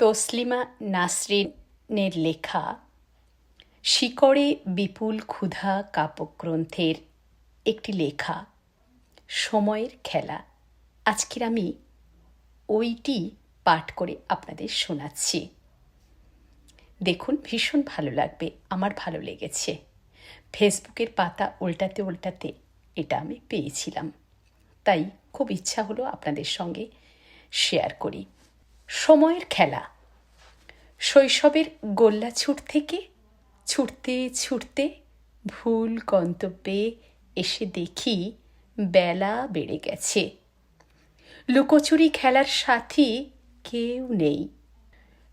তসলিমা নাসরিনের লেখা শিকড়ে বিপুল ক্ষুধা কাব্যগ্রন্থের একটি লেখা সময়ের খেলা। আজকের আমি ওইটি পাঠ করে আপনাদের শোনাচ্ছি। দেখুন, ভীষণ ভালো লাগবে, আমার ভালো লেগেছে। ফেসবুকের পাতা উল্টাতে উল্টাতে এটা আমি পেয়েছিলাম, তাই খুব ইচ্ছা হলো আপনাদের সঙ্গে শেয়ার করি। সময়ের খেলা। শৈশবের গোল্লাছুট থেকে ছুটতে ছুটতে ভুল গন্তব্যে এসে দেখি বেলা বেড়ে গেছে। লুকোচুরি খেলার সাথী কেউ নেই।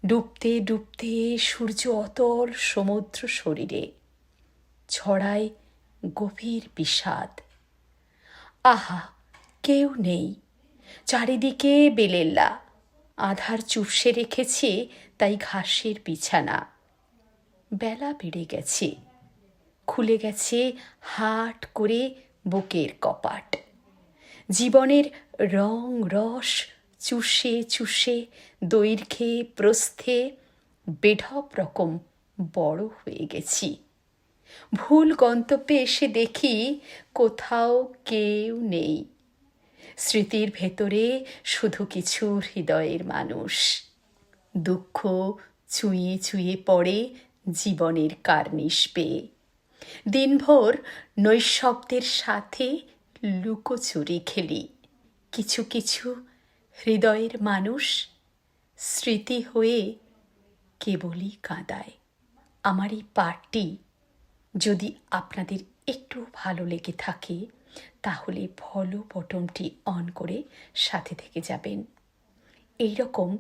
ডুবতে ডুবতে সূর্য অতল সমুদ্র শরীরে ছড়ায় গভীর বিষাদ। আহা, কেউ নেই, চারিদিকে বেলেল্লা। আধার চুপসে রেখেছে তাই ঘাসের বিছানা। বেলা বেড়ে গেছে, খুলে গেছে হাট করে বুকের কপাট। জীবনের রং রস চুষে চুষে দৈর্ঘ্যে প্রস্থে বেঢপ রকম বড় হয়ে গেছি। ভুল গন্তব্যে এসে দেখি কোথাও কেউ নেই। স্মৃতির ভেতরে শুধু কিছু হৃদয়ের মানুষ। দুঃখ ছুঁয়ে ছুঁয়ে পড়ে জীবনের কার্নিশ পেয়ে। দিনভর নৈঃশব্দের সাথে লুকোচুরি খেলি। কিছু কিছু হৃদয়ের মানুষ স্মৃতি হয়ে কেবলই কাঁদায়। আমার এই পাঠটি যদি আপনাদের একটু ভালো লেগে থাকে তাহলে ফলো বটনটি অন করে সাথে থেকে যাবেন। এই রকম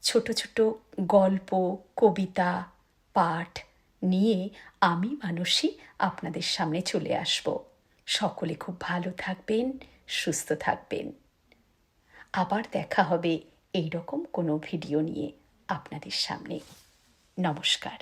ছোট ছোট গল্প, কবিতা, পাঠ নিয়ে আমি মানসী আপনাদের সামনে চলে আসব। সকলে খুব ভালো থাকবেন, সুস্থ থাকবেন। আবার দেখা হবে এই রকম কোনো ভিডিও নিয়ে আপনাদের সামনে। নমস্কার।